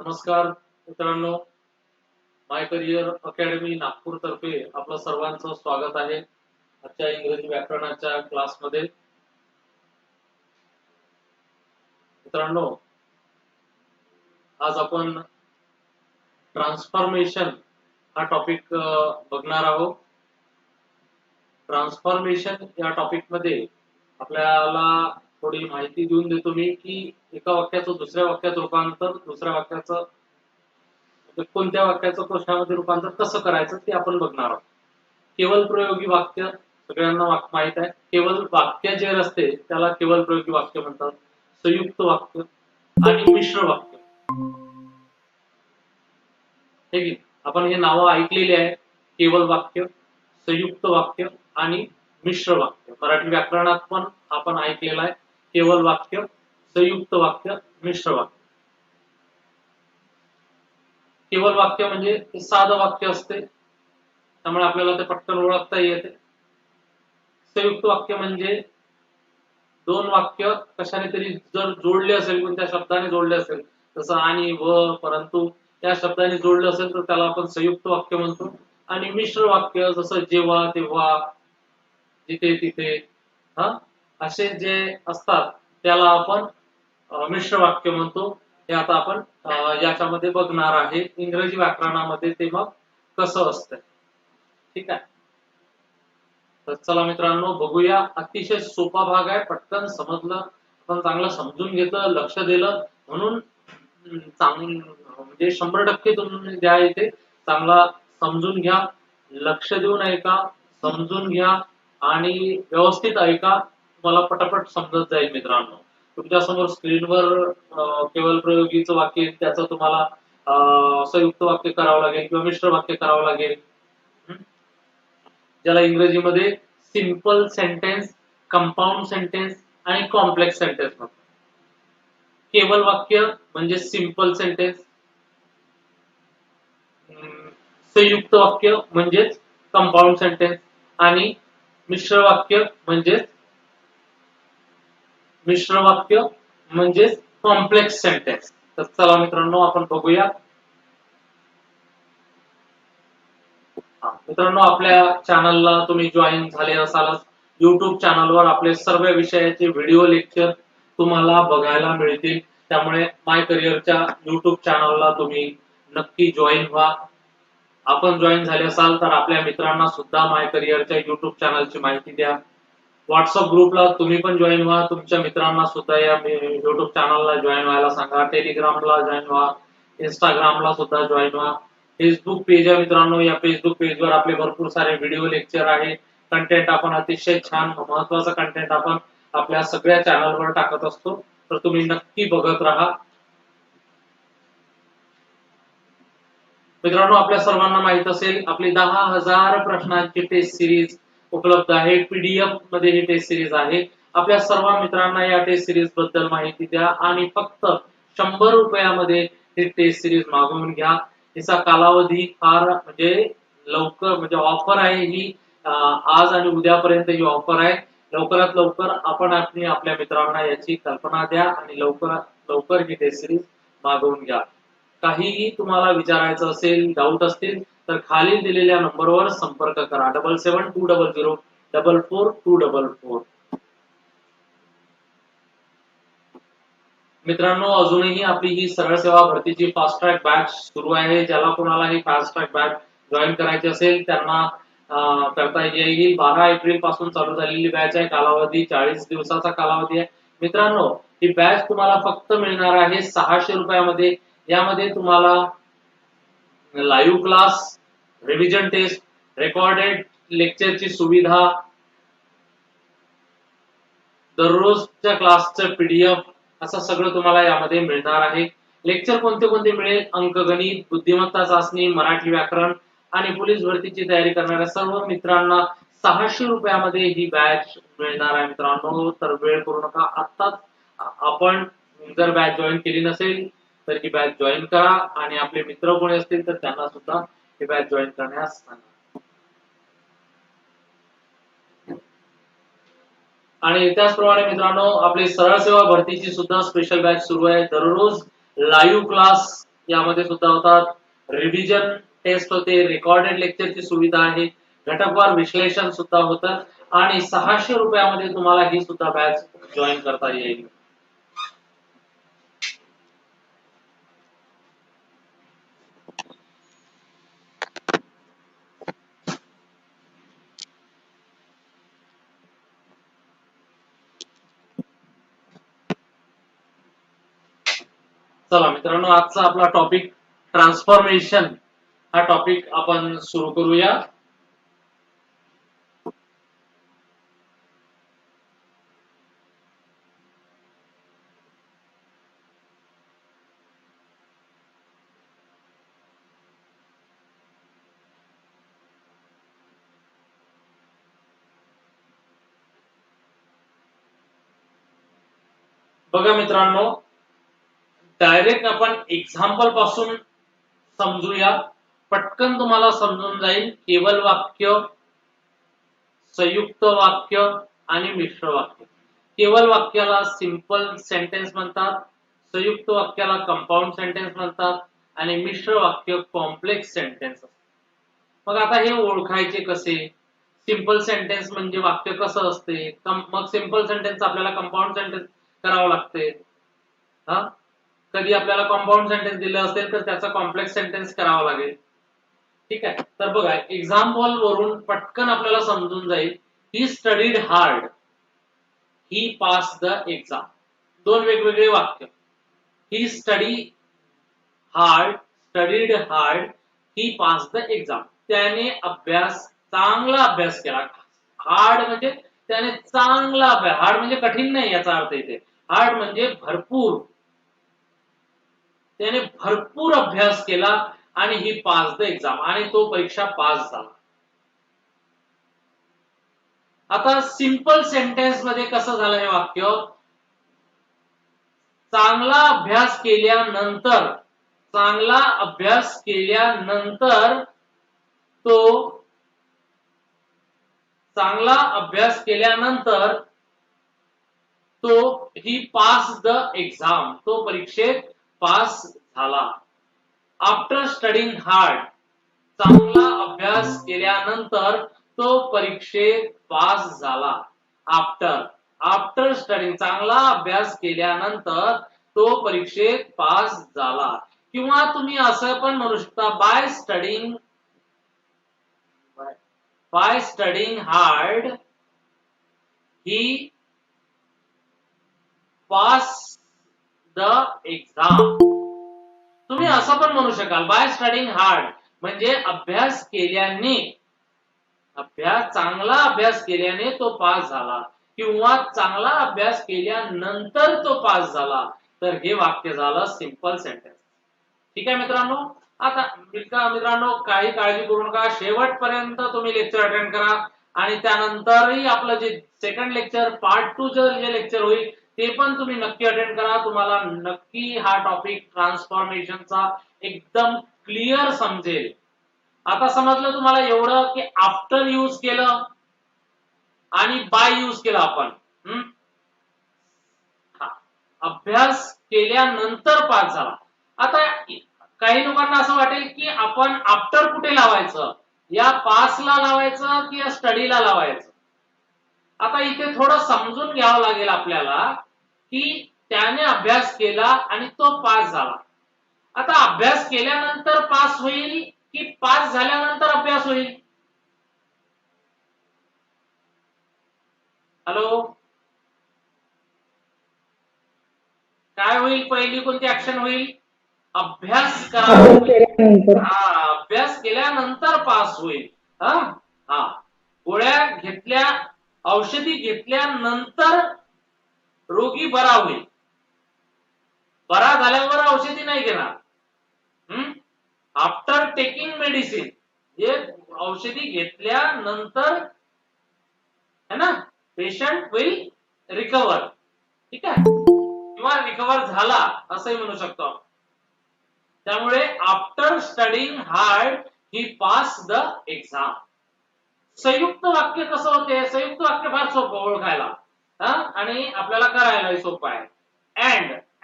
नमस्कार मित्रांनो, माय career academy Nagpur तर्फे आपलं सर्वांचं स्वागत आहे आजच्या इंग्रजी व्याकरणाच्या क्लासमध्ये. मित्रांनो, आज आपण ट्रान्सफॉर्मेशन हा टॉपिक बघणार आहोत. ट्रान्सफॉर्मेशन या टॉपिक मध्ये आपल्याला थोडी माहिती देऊन देतो मी की एका वाक्याचं दुसऱ्या वाक्यात रूपांतर, दुसऱ्या वाक्याचं कोणत्या वाक्याचं प्रश्नामध्ये रूपांतर कसं करायचं ते आपण बघणार आहोत. केवल प्रयोगी वाक्य सगळ्यांना माहित आहे. केवल वाक्य जे असते त्याला केवल प्रयोगी वाक्य म्हणतात. संयुक्त वाक्य आणि मिश्र वाक्य, हे की आपण हे नावं ऐकलेली आहे. केवल वाक्य, संयुक्त वाक्य आणि मिश्र वाक्य. मराठी व्याकरणात पण आपण ऐकलेलं आहे केवल वाक्य, संयुक्त वाक्य, मिश्र वाक्य. केवल वाक्य म्हणजे साधं वाक्य असते, त्यामुळे आपल्याला ते पटकन ओळखता येते. संयुक्त वाक्य म्हणजे दोन वाक्य कशाने तरी जर जोडले असेल, कोणत्या शब्दाने जोडले असेल, जसं आणि, व, परंतु त्या शब्दाने जोडले असेल तर त्याला आपण संयुक्त वाक्य म्हणतो. आणि मिश्र वाक्य जसं जेव्हा, तेव्हा, जिथे, तिथे, असे जे असतात त्याला आपण मिश्र वाक्य म्हणतो. हे आता आपण याच्यामध्ये बघणार आहे इंग्रजी व्याकरणामध्ये ते मग कसं असतं. ठीक आहे, तर चला मित्रांनो बघूया. अतिशय सोपा भाग आहे, पटकन समजलं, आपण चांगलं समजून घेतलं, लक्ष दिलं म्हणून म्हणजे 100% तुम्ही द्या इथे. चांगला समजून घ्या, लक्ष देऊन ऐका, समजून घ्या आणि व्यवस्थित ऐका. तुम्हाला पटापट समजत जाईल मित्रांनो. तुमच्या समोर स्क्रीनवर केवल प्रयोगीचं वाक्य, त्याचं तुम्हाला संयुक्त वाक्य करावं लागेल किंवा मिश्र वाक्य करावं लागेल, ज्याला इंग्रजीमध्ये सिंपल सेंटेन्स, कंपाऊंड सेंटेन्स आणि कॉम्प्लेक्स सेंटेन्स म्हणतात. केवल वाक्य म्हणजे सिंपल सेंटेन्स, संयुक्त वाक्य म्हणजेच कंपाऊंड सेंटेन्स आणि मिश्र वाक्य म्हणजेच कॉम्प्लेक्स सेंटेन्स. तर चला मित्रांनो आपण बघूया. मित्रांनो, आपल्या चॅनलला तुम्ही जॉईन झाले असालच. YouTube चॅनलवर आपले सर्व विषयाचे व्हिडिओ लेक्चर तुम्हाला बघायला मिळतील. त्यामुळे माय करिअरच्या YouTube चॅनलला तुम्ही नक्की जॉईन व्हा. आपण जॉईन झाले असाल तर आपल्या मित्रांना सुद्धा माय करिअरच्या YouTube चॅनलची माहिती द्या. व्हॉट्सअप ग्रुपला तुम्ही पण जॉईन व्हा. तुमच्या मित्रांना सुद्धा या YouTube चॅनलला जॉईन व्हायला सांगा. टेलिग्रामला जॉईन व्हा, इंस्टाग्रामला सुद्धा जॉईन व्हा. फेसबुक पेज आहे मित्रांनो, या फेसबुक पेजवर आपले भरपूर सारे व्हिडिओ लेक्चर आहे. कंटेंट आपण अतिशय छान महत्वाचं कंटेंट आपण आपल्या सगळ्या चॅनलवर टाकत असतो, तर तुम्ही नक्की बघत राहा. मित्रांनो, आपल्या सर्वांना माहित असेल आपली 10,000 प्रश्नांची टेस्ट सिरीज उपलब्ध आहे. PDF मध्ये ही टेस्ट सिरीज आहे. आपल्या सर्व मित्रांना या टेस्ट सिरीज बद्दल माहिती द्या आणि फक्त 100 रुपयामध्ये ही टेस्ट सिरीज मागवून घ्या. तिचा कालावधी फार म्हणजे लवकर, म्हणजे ऑफर आहे ही, आज आणि उद्यापर्यंत ही ऑफर आहे. लवकरात लवकर आपण आपल्या मित्रांना याची कल्पना द्या आणि लवकरात लवकर ही टेस्ट सिरीज मागवून घ्या. काहीही तुम्हाला विचारायचं असेल, डाऊट असतील तर खाली दिलेल्या नंबरवर संपर्क करा. 7720044244. मित्रांनो, अजूनही आपली ही सरळ सेवा भरतीची फास्ट ट्रॅक बॅच सुरू आहे. ज्याला कोणाला ही फास्ट ट्रॅक बॅच जॉईन करायची असेल त्यांना करता येईल. 12 एप्रिल पासून चालू झालेली बॅच आहे. कालावधी 40 दिवसाचा कालावधी आहे. मित्रांनो, ही बॅच तुम्हाला फक्त मिळणार आहे 600 रुपयामध्ये. यामध्ये तुम्हाला live class, revision test, recorded लेक्चरची सुविधा, दररोजच्या क्लासचं PDF, असं सगळं तुम्हाला यामध्ये मिळणार आहे. लेक्चर कोणते कोणते मिळेल? अंकगणित, बुद्धिमत्ता चाचणी, मराठी व्याकरण आणि पोलीस भरतीची तयारी करणाऱ्या सर्व मित्रांना 600 रुपयामध्ये ही बॅच मिळणार आहे मित्रांनो. तर वेळ करू नका, आत्ताच आपण जर बॅच जॉईन केली नसेल तर ही बॅच जॉईन करा आणि आपले मित्र कोणी असतील तर त्यांना सुद्धा ही बॅच जॉईन करण्यास सांगा. आणि त्याचप्रमाणे मित्रांनो, आपली सरळ सेवा भरतीची सुद्धा स्पेशल बॅच सुरू आहे. दररोज लाईव्ह क्लास यामध्ये सुद्धा होतात. रिव्हिजन टेस्ट होते, रेकॉर्डेड लेक्चरची सुविधा आहे, घटकवार विश्लेषण सुद्धा होतं आणि 600 रुपयामध्ये तुम्हाला ही सुद्धा बॅच जॉईन करता येईल. चला मित्रांनो, आजचा आपला टॉपिक ट्रान्सफॉर्मेशन हा टॉपिक आपण सुरू करूया. बघा मित्रांनो, डायरेक्ट आपण एक्झाम्पल पासून समजूया, पटकन तुम्हाला समजून जाईल. केवल वाक्य, संयुक्त वाक्य आणि मिश्र वाक्य. केवल वाक्याला सिंपल सेंटेन्स म्हणतात, संयुक्त वाक्याला कंपाऊंड सेंटेन्स म्हणतात आणि मिश्र वाक्य कॉम्प्लेक्स सेंटेन्स. मग आता हे ओळखायचे कसे? सिंपल सेंटेन्स म्हणजे वाक्य कसं असते, मग सिंपल सेंटेन्स आपल्याला कंपाऊंड सेंटेन्स करावं लागते. हा, कधी आपल्याला कंपाऊंड सेंटेन्स दिलं असेल तर त्याचा कॉम्प्लेक्स सेंटेन्स करावा लागेल. ठीक आहे, तर बघा एक्झाम्पल वरून पटकन आपल्याला समजून जाईल. He studied hard, he pass the exam. दोन वेगवेगळे वाक्य. He studied hard, he pass the exam. त्याने चांगला अभ्यास केला. हार्ड म्हणजे त्याने चांगला अभ्यास, हार्ड म्हणजे कठीण नाही याचा अर्थ इथे. हार्ड म्हणजे भरपूर, त्याने भरपूर अभ्यास केला आणि ही पास द एक्झाम, आणि तो परीक्षा पास झाला. आता सिंपल सेंटेन्स मध्ये कसं झालं हे वाक्य? चांगला अभ्यास केल्यानंतर, चांगला अभ्यास केल्यानंतर तो, चांगला अभ्यास केल्यानंतर तो ही पास द एक्झाम, तो परीक्षेत पास झाला. आफ्टर स्टडीइंग हार्ड, चांगला अभ्यास केल्यानंतर तो परीक्षेत पास झाला. आफ्टर स्टडीइंग, चांगला अभ्यास केल्यानंतर तो परीक्षेत पास झाला. किंवा तुम्ही असं पण म्हणू शकता, by studying hard he pass the exam. तुम्ही असं पण म्हणू शकाल, बाय स्टडीइंग हार्ड म्हणजे अभ्यास केल्याने, चांगला अभ्यास केल्याने तो पास झाला, किंवा चांगला अभ्यास केल्यानंतर तो पास झाला. तर हे वाक्य झालं सिंपल सेंटेन्स. ठीक आहे मित्रांनो. आता मित्रांनो, काही काळजी करू नका, शेवटपर्यंत तुम्ही लेक्चर अटेंड करा आणि त्यानंतरही आपलं जे सेकंड लेक्चर पार्ट 2 जे लेक्चर होईल ते पण तुम्ही नक्की अटेंड करा. तुम्हाला नक्की हा टॉपिक ट्रान्सफॉर्मेशनचा एकदम क्लिअर समजेल. आता समजलं तुम्हाला एवढं की आफ्टर यूज केलं आणि बाय यूज केलं आपण. अभ्यास केल्यानंतर पास झाला. आता काही लोकांना असं वाटेल की आपण आफ्टर कुठे लावायचं, या पासला लावायचं की या स्टडीला लावायचं. आता इथे थोडं समजून घ्यावं लागेल आपल्याला की त्याने अभ्यास केला आणि तो पास झाला. आता अभ्यास केल्यानंतर पास होईल की पास झाल्यानंतर अभ्यास होईल? हॅलो, काय होईल? पहिली कोणती ऍक्शन होईल? अभ्यास करावा. अभ्यास केल्यानंतर पास होईल. गोळ्या घेतल्या, औषधी घेतल्यानंतर रोगी बरा होईल. बरा झाल्यावर औषधी नाही घेणार. आफ्टर टेकिंग मेडिसिन, हे औषधी घेतल्यानंतर है ना, पेशंट विल रिकवर. ठीक आहे, किंवा रिकवर झाला असंही म्हणू शकतो. त्यामुळे after studying hard he pass the exam. संयुक्त वाक्य कसं होते? संयुक्त वाक्य फार सोपं ओळखायला आणि आपल्याला करायला सोपं आहे.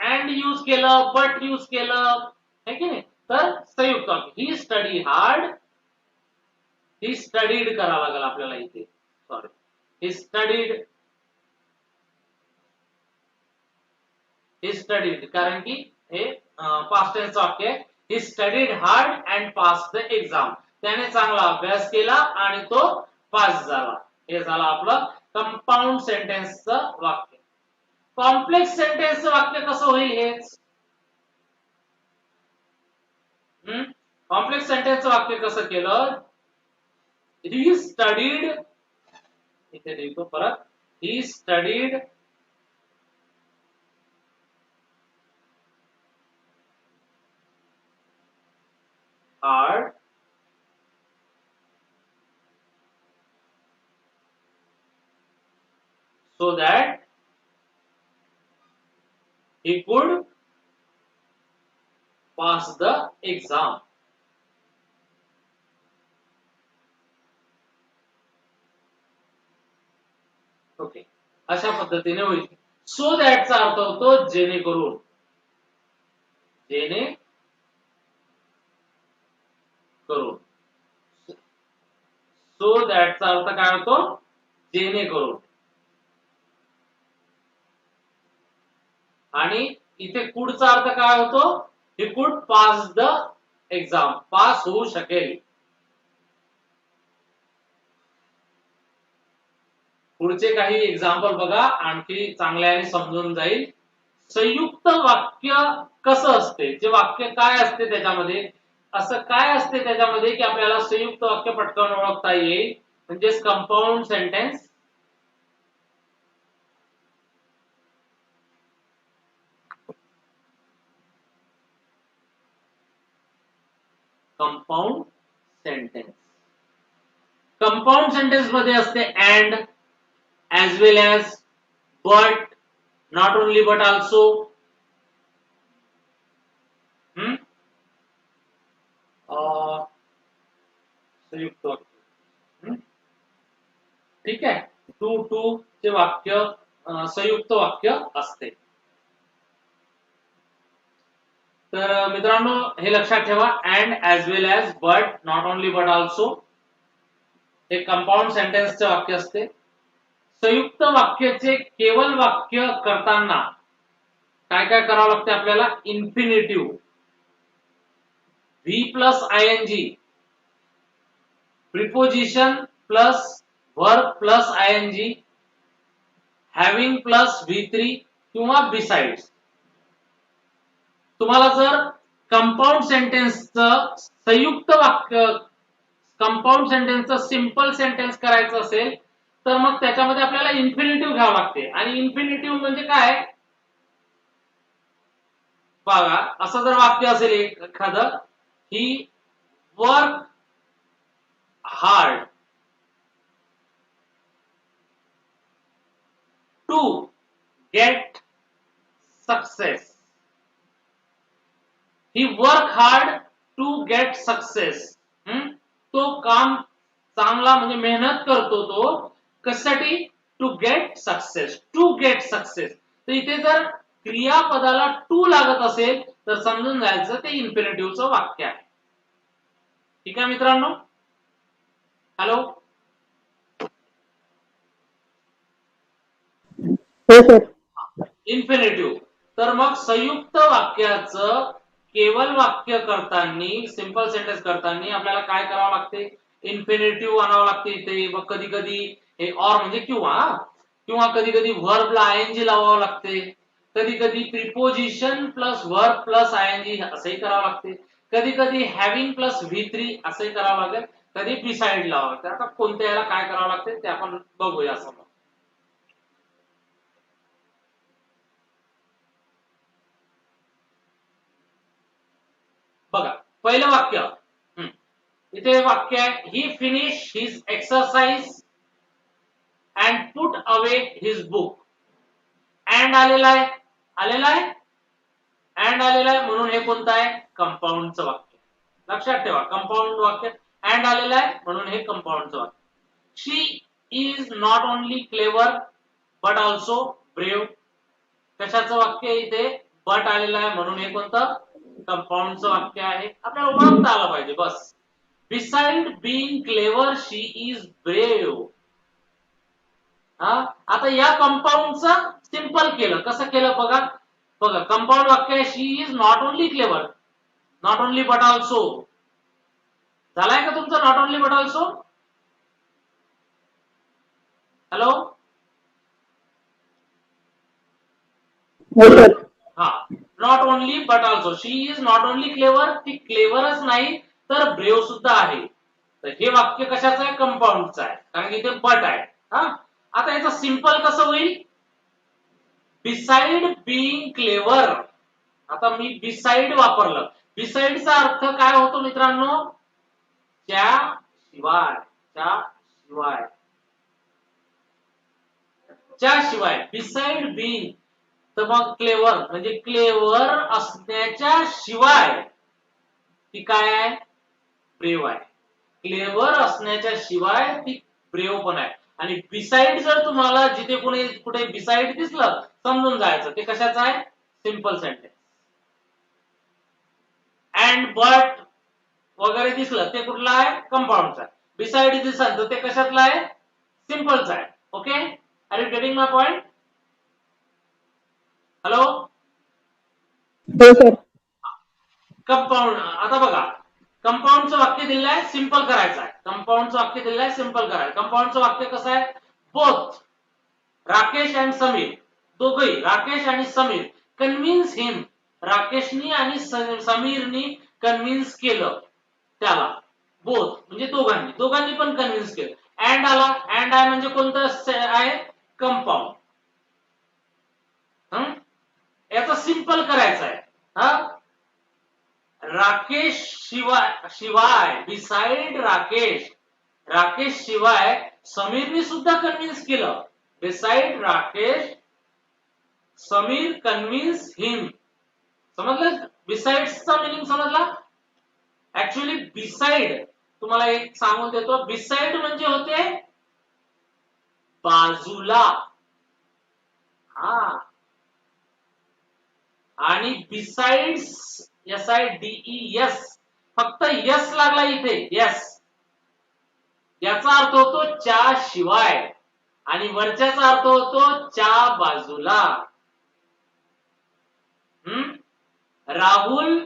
अँड यूज केलं, बट यूज केलं, है की नाही. तर संयुक्त वाक्य ही स्टडी हार्ड, ही स्टडीड करावं लागेल आपल्याला इथे, sorry, he studied, he studied, कारण की हे पास्ट टेन्स वाक्य आहे. He studied hard and pass the exam, त्याने चांगला अभ्यास केला आणि तो पास झाला. हे झालं आपलं कंपाऊंड सेंटेन्सचं वाक्य. कॉम्प्लेक्स सेंटेन्सचं वाक्य कसं होईल हेच. कॉम्प्लेक्स सेंटेन्सचं वाक्य कसं केलं. ही स्टडीड, इथे लिहितो परत, he studied hard so that he could pass the exam. Okay, अशा पद्धतीने होईल. सो दॅटचा अर्थ होतो जेणेकरून, जेणेकरून. सो दॅटचा अर्थ काय होतो, जेणेकरून. आणि इथे कुडचा अर्थ काय होतो, he could pass the exam, pass होऊ शकेल. पुढचे काही एक्झाम्पल बघा, आणखी चांगल्याने समजून जाईल. संयुक्त वाक्य कसं असते, जे वाक्य काय असते त्याच्यामध्ये, असं काय असते त्याच्यामध्ये की आपल्याला संयुक्त वाक्य पटकन ओळखता येईल, म्हणजेच compound sentence. Compound sentence, compound sentence मध्ये असते and, as well as, but, not only but also. संयुक्त वाक्य, ठीक आहे. टू टू चे वाक्य संयुक्त वाक्य असते. तर मित्रांनो हे लक्षात ठेवा, and, as well as, but, not only but also, हे कंपाऊंड सेंटेन्सचे वाक्य असते. संयुक्त वाक्याचे केवळ वाक्य करताना काय काय करावं लागते आपल्याला, infinitive, V plus आयएनजी, preposition plus verb plus आयएनजी, having plus V3 किंवा बिसाइड्स. तुम्हाला जर कंपाऊंड सेंटेन्सचं संयुक्त वाक्य, कंपाऊंड सेंटेन्सचं सिंपल सेंटेन्स करायचं असेल तर मग त्याच्यामध्ये आपल्याला इन्फिनिटिव्ह घ्यावं लागते. आणि इन्फिनिटिव्ह म्हणजे काय बघा, असं जर वाक्य असेल एखादं, he work hard to get success, he work hard to get success. तो काम चांगला म्हणजे मेहनत करतो तो कशासाठी, to get success, to get success. तर इथे जर क्रियापदाला टू लागत असेल तर समजून जायचं ते इन्फिनिटिव्हचं वाक्य आहे. ठीक आहे मित्रांनो. Hello, infinitive. तर मग संयुक्त वाक्याचं केवळ वाक्य करताना, सिंपल सेंटेन्स करताना आपल्याला काय करावं लागते, इन्फिनिटिव्ह आणावं लागते इथे. मग कधी कधी हे ऑर म्हणजे किंवा, किंवा कधी कधी व्हर्बला आयएनजी लावावं लागते, कधी कधी प्रिपोजिशन प्लस व्हर्ब प्लस आयएनजी असंही करावं लागते, कधी कधी हॅव्हिंग प्लस V3 असंही करावं लागेल, कधी बिसाइड लावावं लागते. आता कोणत्या याला काय करावं लागते ते आपण बघूया समोर. बघा पहिलं वाक्य, इथे वाक्य आहे, he finish his exercise and put away his book. And आलेला आहे, आलेला आहे, अँड आलेला आहे, म्हणून हे कोणतं आहे, कंपाऊंडचं वाक्य. लक्षात ठेवा, कंपाऊंड वाक्य, अँड आलेला आहे म्हणून हे कंपाऊंडचं वाक्य. She is not only clever but also brave. कशाचं वाक्य इथे, बट आलेला आहे म्हणून हे कोणतं, कंपाऊंडचं वाक्य आहे, आपल्याला ओळखता आलं पाहिजे बस. Beside being clever she is brave. हा, आता या कंपाऊंडचं सिंपल केलं, कसं केलं बघा. बघा, कंपाऊंड वाक्य आहे, she is not only clever, not only but also. झालाय का तुमचं not only but also? Hello, हा, not only but also. She is not only clever, ती क्लेवरच नाही तर ब्रेव सुद्धा आहे. तर हे वाक्य कशाचं आहे? कंपाऊंडचं आहे, कारण इथे बट आहे. हा, आता याचं सिंपल कसं होईल? Beside being clever. आता मी बिसाइड वापरलं. बिसाइडचा अर्थ काय होतो मित्रांनो? त्याशिवाय, त्याशिवाय, त्याशिवाय. बिसाइड बीइंग, तर मग क्लेवर म्हणजे क्लेवर असण्याच्या शिवाय ती काय आहे? ब्रेव आहे. क्लेवर असण्याच्या शिवाय ती ब्रेव पण आहे. आणि बिसाइड जर तुम्हाला जिथे कुठे बिसाइड दिसलं, समजून जायचं ते कशाचं आहे? Simple sentence. अँड बट वगैरे दिसलं ते कुठलं आहे? कंपाऊंडचं आहे. बिसाइड दिसलं तर ते कशातलं आहे? सिंपलचं आहे. Okay, are you getting my point? Hello, हो सर. कंपाऊंड. आता बघा, कंपाऊंडचं वाक्य दिलेलं आहे, सिंपल करायचं आहे. कंपाऊंडचं वाक्य दिलेलं आहे, सिंपल करायचं. कंपाऊंडचं वाक्य कसं आहे? बोथ राकेश अँड समीर, दोघही राकेश आणि समीर, कन्व्हिन्स हिम, राकेशनी आणि समीरनी कन्व्हिन्स केलं त्याला. बोथ म्हणजे दोघांनी, दोघांनी पण कन्व्हिन्स केलं. अँड आला, अँड आहे म्हणजे कोणतं आहे? कंपाऊंड. याचं सिंपल करायचं आहे. हा, राकेश शिवाय, बिसाइड राकेश, राकेश शिवाय समीरने सुद्धा कन्व्हिन्स केलं. बिसाइड राकेश समीर कन्व्हिन्स हिम. समजलं? बिसाइड्सचा मिनिंग समजला? ऍक्च्युअली बिसाइड तुम्हाला एक सांगून देतो, बिसाइड म्हणजे होते बाजूला. हा, आणि बिसाइड्स, SIDES, फक्त यस लागला इथे, यस, याचा अर्थ होतो च्या शिवाय, आणि वरच्याचा अर्थ होतो च्या बाजूला. Rahul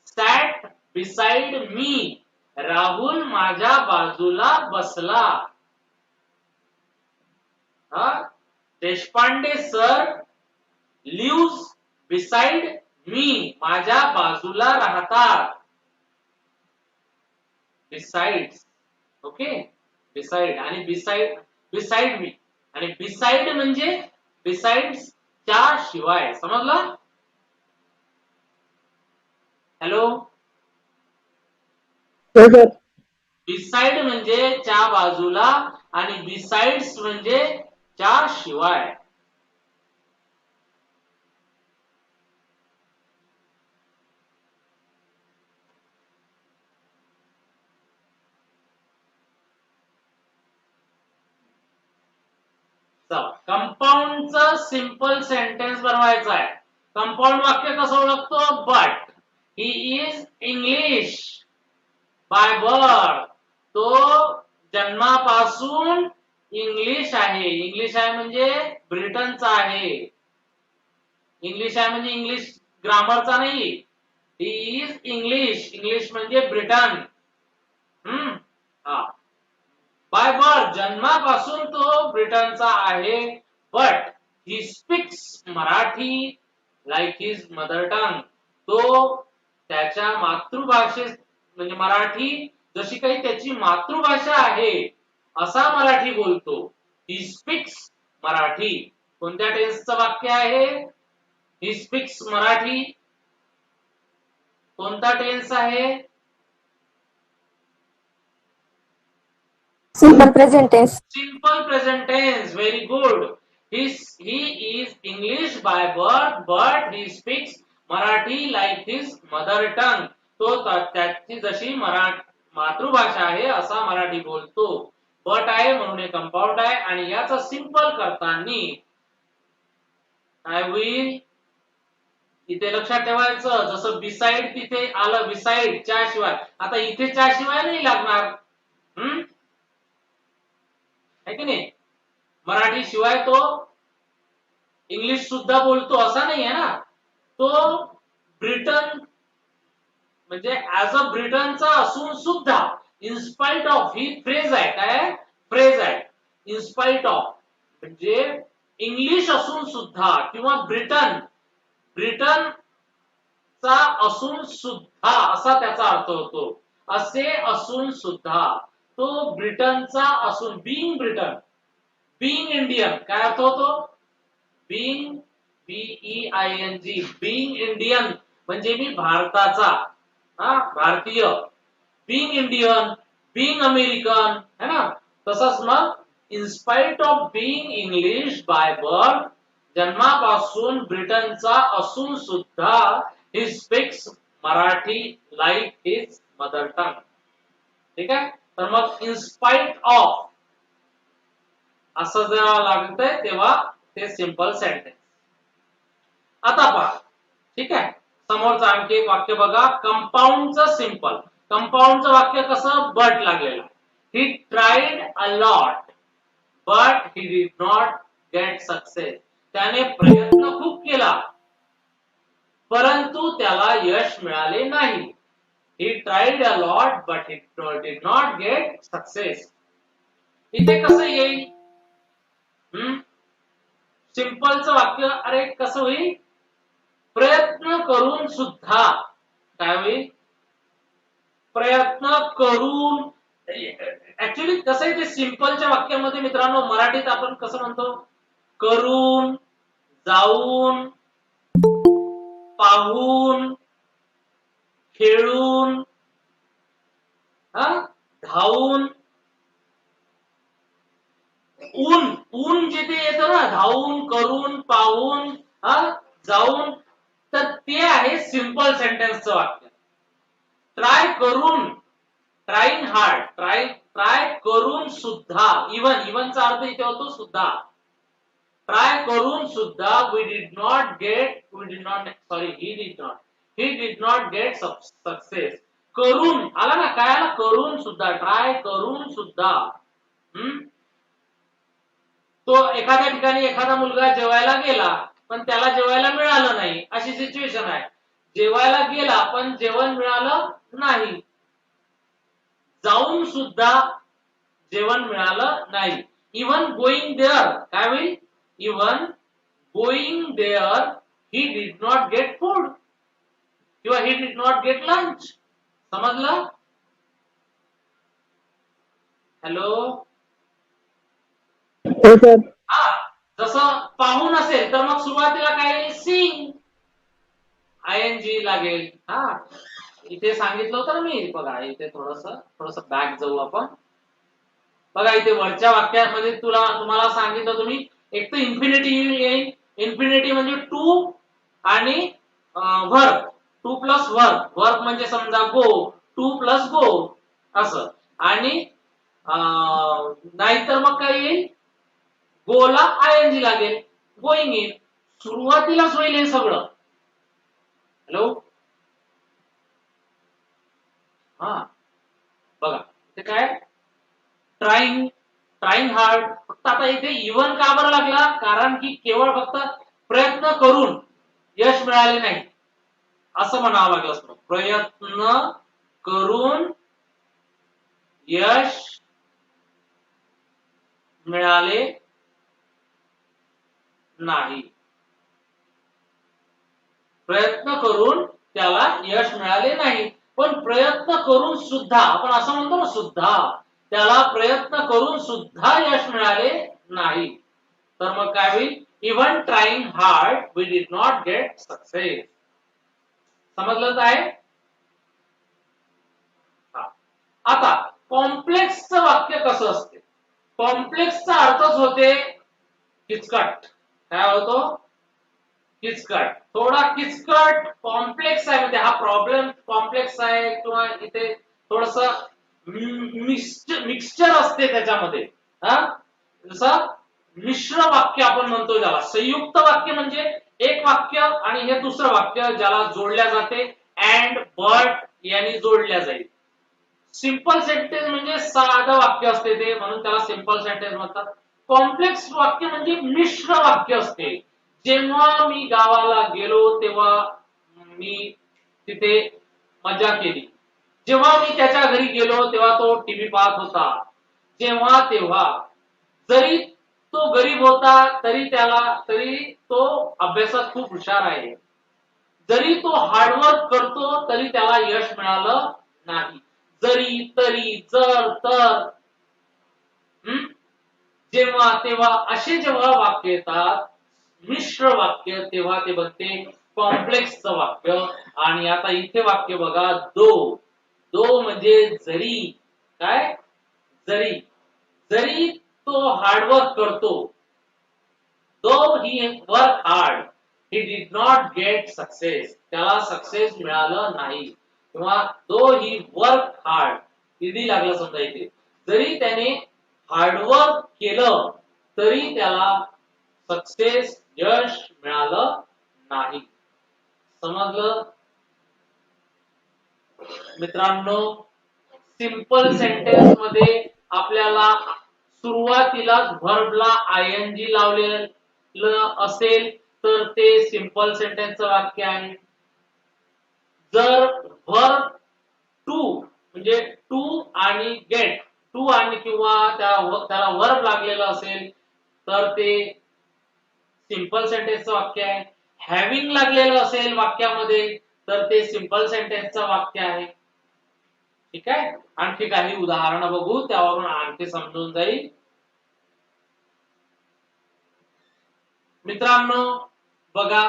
sat beside me, Rahul माझ्या बाजूला बसला. Deshpande sir lives beside me, माझ्या बाजूला राहतात. बिसाइड्स, ओके, बिसाइड आणि बिसाइड मी, आणि बिसाइड म्हणजे बिसाइड्स, च्या शिवाय. समजलं? हॅलो, हो सर. बिसाइड म्हणजे च्या बाजूला, आणि बिसाइड्स म्हणजे च्या शिवाय. कंपाऊंडचं सिंपल सेंटेन्स बनवायचं आहे. कंपाऊंड वाक्य कसं ओळखतो? But he is English by birth, तो जन्मापासून इंग्लिश आहे. इंग्लिश आहे म्हणजे ब्रिटनचा आहे. इंग्लिश आहे म्हणजे इंग्लिश ग्रामरचा नाही. ही इज इंग्लिश, इंग्लिश म्हणजे ब्रिटन. हा, बाय बर्थ जन्मापासून तो ब्रिटनचा आहे. But he speaks Marathi like his mother टंग, तो त्याच्या मातृभाषेत म्हणजे मराठी जशी काही त्याची मातृभाषा आहे असा मराठी बोलतो. He speaks Marathi. कोणत्या टेन्सचं वाक्य आहे? He speaks Marathi. कोणता टेन्स आहे? Simple present tense. Simple present tense. Very good. He is English by birth, but he speaks Marathi like his mother tongue. तो त्याची जशी मातृभाषा आहे असा मराठी बोलतो. बट आहे म्हणून हे कंपाऊंड आहे, आणि याचा सिंपल करताना काय होईल? इथे लक्षात ठेवायचं, जसं बिसाइड तिथे आलं, बिसाइड च्या शिवाय, आता इथे च्या शिवाय नाही लागणार. है की नाही? मराठी शिवाय तो इंग्लिश सुद्धा बोलतो असा नाही आहे ना. तो ब्रिटन म्हणजे ऍज अ ब्रिटनचा असून सुद्धा इनस्पाइट ऑफ ही फ्रेज आहे. काय फ्रेज आहे? इनस्पाइट ऑफ म्हणजे इंग्लिश असून सुद्धा किंवा ब्रिटन चा असून सुद्धा असा त्याचा अर्थ होतो. असे असून सुद्धा तो ब्रिटनचा असून बीइंग इंडियन काय अर्थ होतो? बीइंग BEING बीइंग इंडियन म्हणजे मी भारताचा, भारतीय. बीइंग इंडियन, बीइंग अमेरिकन, है ना? तसंच मग in spite of being English by birth, जन्मापासून ब्रिटनचा असून सुद्धा he speaks Marathi like his mother tongue. ठीक आहे? तर मग इनस्पाइट ऑफ असं जेव्हा लागतंय तेव्हा ते सिंपल सेंटेन्स. आता पहा, ठीक आहे, समोरचं आणखी एक वाक्य बघा. कंपाऊंडचं सिंपल. कंपाऊंडचं वाक्य कसं? बट लागलेलं. He tried a lot but he did not get success. त्याने प्रयत्न खूप केला परंतु त्याला यश मिळाले नाही. He tried a lot but he did not get success. इथे कसं येईल? सिंपलचं वाक्य अरे कसं होईल? प्रयत्न करून सुद्धा काय होईल? प्रयत्न करून. ऍक्च्युली कसं आहे ते सिंपलच्या वाक्यामध्ये मित्रांनो, मराठीत आपण कसं म्हणतो? करून, जाऊन, पाहून, खेळून, धावून. ऊन जिथे येतं ना, धावून, करून, पाहून, जाऊन, तर ते आहे सिंपल सेंटेन्सचं वाक्य. ट्राय करून, ट्राईंग हार्ड, ट्राय करून सुद्धा, इव्हनचा अर्थ इथे होतो सुद्धा. ट्राय करून सुद्धा ही डिड नॉट गेट सक्सेस. करून आला ना, काय आला? करून सुद्धा, ट्राय करून सुद्धा. तो एखाद्या ठिकाणी एखादा मुलगा जेवायला गेला पण त्याला जेवायला मिळालं नाही, अशी सिच्युएशन आहे. जेवायला गेला पण जेवण मिळालं नाही. जाऊन सुद्धा जेवण मिळालं नाही. इव्हन गोइंग देअर काय होईल? Even going there he did not get food किंवा he did not get lunch. समजलं? हॅलो. जसं पाहून असेल तर मग सुरुवातीला काय? सीइंग, ING लागेल. इथे सांगितलं होतं ना मी. बघा इथे थोडस बॅक जाऊ आपण. बघा इथे वरच्या वाक्यामध्ये तुम्हाला सांगितलं तुम्ही एक तर इन्फिनिटी येईल. इन्फिनिटी म्हणजे टू आणि वर्ब, टू प्लस वर्ब म्हणजे समजा गो, टू प्लस गो असं. आणि नाहीतर मग काय येईल? गोला ING लागेल, गोइंग इन. सुरुवातीलाच होईल हे सगळं. हॅलो. बघा इथे काय? Trying hard. फक्त आता इथे इव्हन का बरं लागला? कारण की केवळ फक्त प्रयत्न करून यश मिळाले नाही असं म्हणावं लागलं असतं. प्रयत्न करून यश मिळाले नाही. प्रयत्न करून त्याला यश मिळाले नाही. पण प्रयत्न करून सुद्धा, आपण असं म्हणतो ना सुद्धा, त्याला प्रयत्न करून सुद्धा यश मिळाले नाही. तर मग काय होईल? Even trying hard we did not get success. समजलं काय? आता कॉम्प्लेक्सचं वाक्य कसं असते? कॉम्प्लेक्सचा अर्थच होते किचकट. काय होतो? किचकट. थोडा किचकट कॉम्प्लेक्स आहे म्हणजे हा प्रॉब्लेम कॉम्प्लेक्स आहे किंवा इथे थोडस मिक्सचर असते त्याच्यामध्ये. जसं मिश्र वाक्य आपण म्हणतो ज्याला. संयुक्त वाक्य म्हणजे एक वाक्य आणि हे दुसरं वाक्य ज्याला जोडल्या जाते अँड बट यांनी जोडल्या जाईल. सिंपल सेंटेन्स म्हणजे साधं वाक्य असते ते, म्हणून त्याला सिंपल सेंटेन्स म्हणतात. कॉम्प्लेक्स वाक्य म्हणजे मिश्र वाक्य असते. जेव्हा मी गावाला गेलो तेव्हा मी तिथे मजा केली. जेव्हा मी त्याच्या घरी गेलो तेव्हा तो टीव्ही पाहत होता. जेव्हा तेव्हा जरी तो गरीब होता तरी तो अभ्यासात खूप हुशार आहे. जरी तो हार्डवर्क करतो तरी त्याला यश मिळालं नाही. जरी तरी जर तर जेव्हा तेव्हा असे जेव्हा वाक्य येतात मिश्र वाक्य तेव्हा ते बनते कॉम्प्लेक्सचं वाक्य. आणि आता इथे वाक्य बघा दो म्हणजे जरी काय जरी जरी तो हार्डवर्क करतो though he work hard he did not get success त्याला सक्सेस मिळालं नाही. किंवा though he work hard E D लागलं समजा इथे जरी त्याने हार्डवर्क केलं तरी त्याला सक्सेस यश मिळालं नाही. समजलं मित्रांनो? सिंपल सेंटेन्स मध्ये आपल्याला सुरुवातीलाच व्हर्बला आयएनजी लावलेलं असेल तर ते सिंपल सेंटेन्सचं वाक्य आहे. जर व्हर्ब टू म्हणजे टू आणि गेट टू आणि किंवा त्याला वर्ब लागलेलं असेल तर ते सिंपल सेंटेन्सचं वाक्य आहे. हॅव्हिंग लागलेलं असेल वाक्यामध्ये तर ते सिंपल सेंटेन्सचं वाक्य आहे. ठीक आहे. आणखी काही उदाहरणं बघू त्यावरून आणखी समजून जाईल. मित्रांनो बघा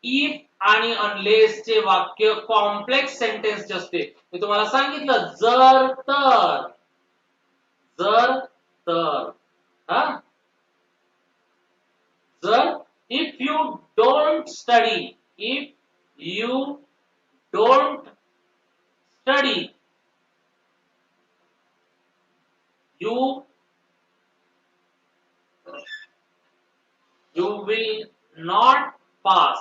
इफ आणि अनलेस चे वाक्य कॉम्प्लेक्स सेंटेन्स असते. मी तुम्हाला सांगितलं जर तर हा जर if you don't study you will not pass.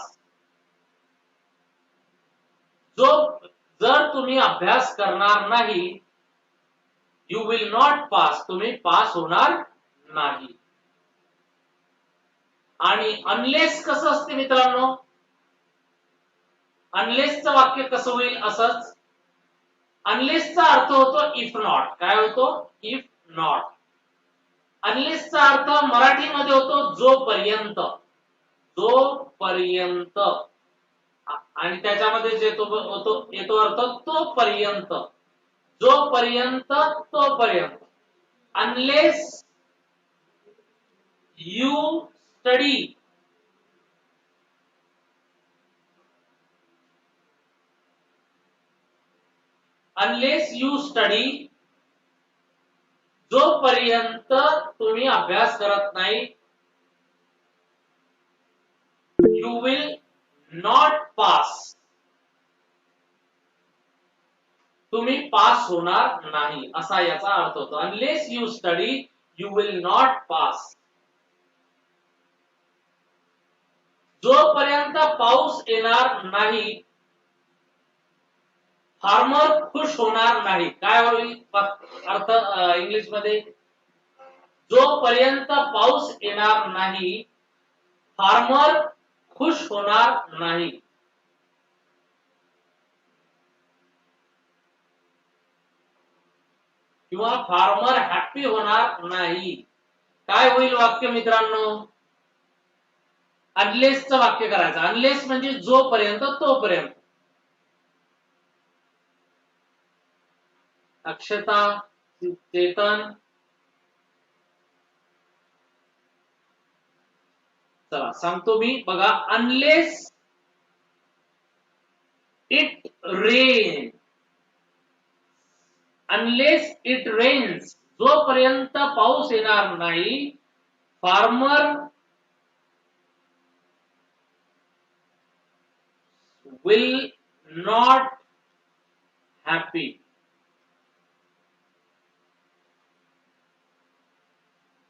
जर तुम्ही अभ्यास करणार नाही you will not pass तुम्ही पास होणार नाही. आणि अनलेस कसं असते मित्रांनो? अनलेसचं वाक्य कसं होईल असंच. अनलेसचा अर्थ होतो इफ नॉट. काय होतो? If not. अनलेसचा अर्थ मराठीमध्ये होतो जोपर्यंत आणि त्याच्यामध्ये जे येतो अर्थ तोपर्यंत जोपर्यंत तोपर्यंत. अनलेस यू स्टडी जोपर्यंत तुम्ही अभ्यास करत नाही यू विल नॉट पास तुम्ही पास होणार नाही असा याचा अर्थ होतो. Unless you study you will not pass. जोपर्यंत पाऊस येणार नाही फार्मर खुश होणार नाही. काय होईल अर्थ इंग्लिश मध्ये? जोपर्यंत पाऊस येणार नाही फार्मर खुश होणार नाही. किंवा फार्मर हॅपी होणार नाही. काय होईल वाक्य मित्रांनो? अनलेसचं वाक्य करायचं. अनलेस म्हणजे जोपर्यंत तोपर्यंत. अक्षता, चेतन, चला सांगतो मी बघा. अनलेस इट रेन्स जोपर्यंत पाऊस येणार नाही farmer will not happy.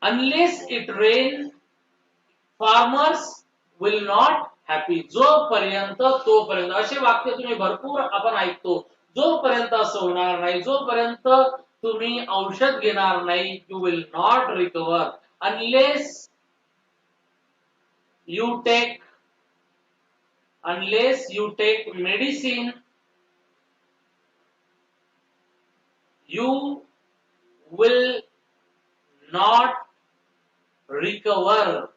Unless it rains, farmers will not happy. जोपर्यंत तोपर्यंत असे वाक्य तुम्ही भरपूर आपण ऐकतो. जोपर्यंत असं होणार नाही, जोपर्यंत तुम्ही औषध घेणार नाही, you will not recover unless you take medicine, you will not recover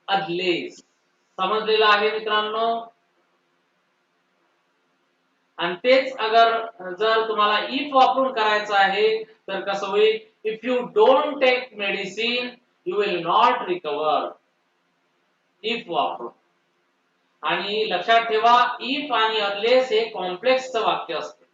unless. समजलेलं आहे मित्रांनो? आणि तेच जर तुम्हाला इफ वापरून करायचं आहे तर कसं होईल? If you don't take medicine you will not recover. If वापरून. आणि लक्षात ठेवा, इफ आणि अनलेस हे कॉम्प्लेक्सचं वाक्य असते.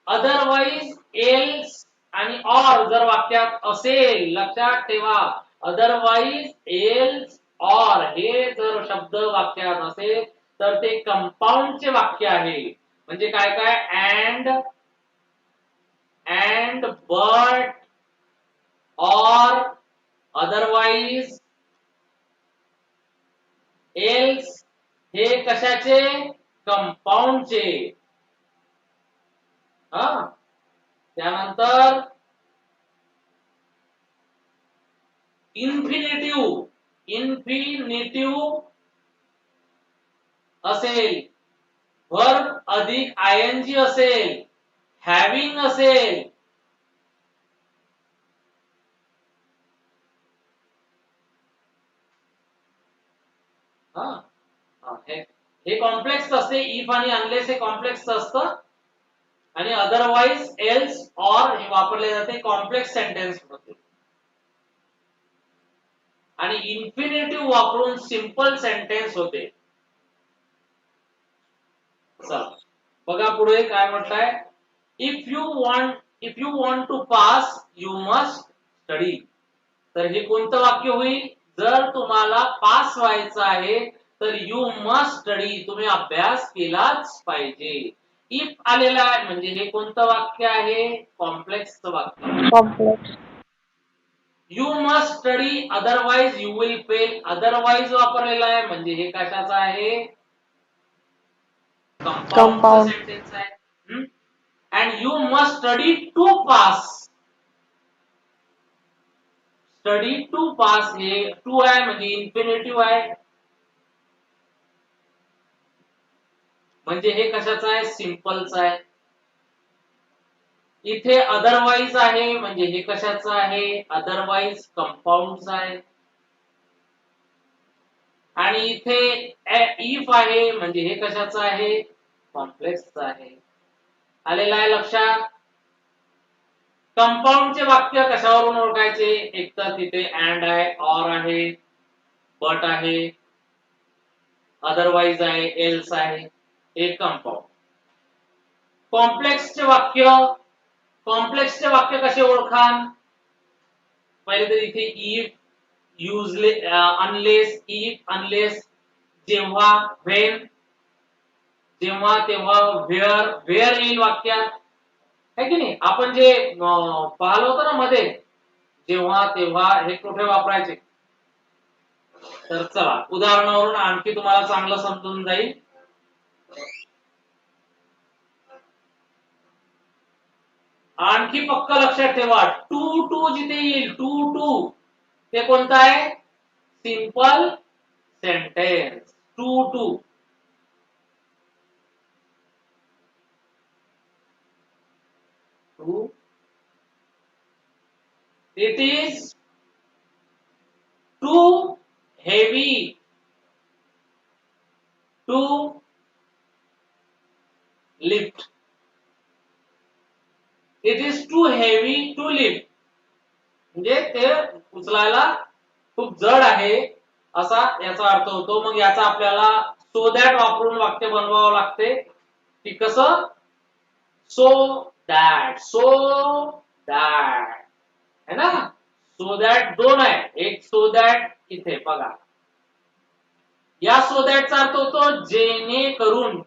अदरवाईज, एल्स आणि ऑर जर वाक्यात असेल, लक्षात ठेवा, अदरवाईज, एल्स, ऑर हे जर शब्द वाक्यात असेल तर ते कंपाऊंडचे वाक्य आहे. म्हणजे काय काय? And, but, or, otherwise, else हे कशाचे? कंपाऊंडचे. त्यानंतर इन्फिनिटिव्ह असेल, वर्ब अधिक आयएनजी असेल, हॅविंग असेल, हे कॉम्प्लेक्स असते. इफ आणि अनलेस हे कॉम्प्लेक्स असतं आणि अदरवाईज, एल्स, ऑर हे वापरले जाते कॉम्प्लेक्स सेंटेन्स मध्ये. आणि इन्फिनिटिव्ह वापरून सिंपल सेंटेन्स होते. चला बघा पुढे काय म्हटलंय? If you want to pass you must study. तर हे कोणतं वाक्य होईल? जर तुम्हाला पास व्हायचं आहे तर यू मस्ट स्टडी, तुम्ही अभ्यास केलाच पाहिजे. इफ आलेला आहे म्हणजे हे कोणतं वाक्य आहे? कॉम्प्लेक्सचं वाक्य. Complex. You must study otherwise you will fail. Otherwise वापरलेला आहे म्हणजे हे कशाचं आहे? कंपाऊंड सेंटेन्स आहे. And you must study to pass. Study to pass हे टू आहे म्हणजे इन्फिनिटिव्ह आहे. म्हणजे हे कशाचं आहे? सिंपलचं आहे. इथे अदरवाईज आहे म्हणजे हे कशाचं आहे? अदरवाईज कंपाऊंडचं आहे. आणि इथे इफ आहे म्हणजे हे कशाचं आहे? कॉम्प्लेक्सचं आहे. आलेलं आहे लक्षात? कंपाऊंडचे वाक्य कशावरून ओळखायचे? एक तर तिथे अँड आहे, ऑर आहे, बट आहे, अदरवाईज आहे, एल्स आहे, हे कंपाऊंड. कॉम्प्लेक्सचे वाक्य कसे ओळखाल? पहिले तर इथे इफ, अनलेस, जेव्हा, व्हेन, जेव्हा तेव्हा, व्हेअर येईल वाक्यात, है की नाही? आपण जे पाहिलं होतं ना मध्ये, जेव्हा तेव्हा हे कुठे वापरायचे? तर चला उदाहरणावरून आणखी तुम्हाला चांगलं समजून जाईल. आणखी पक्क लक्षात ठेवा, टू जिथे येईल, टू ते कोणतं आहे? Simple sentence. Too it is too heavy to lift. It is too heavy to lift. म्हणजे ते उचलायला खूप जड आहे असा याचा अर्थ होतो. मग याचा आपल्याला सो दॅट वापरून वाक्य बनवावं लागते. की कसं? सो दॅट है ना? सो दॅट दोन आहे, एक सो दॅट इथे बघा. या सो दॅटचा अर्थ होतो जेणेकरून,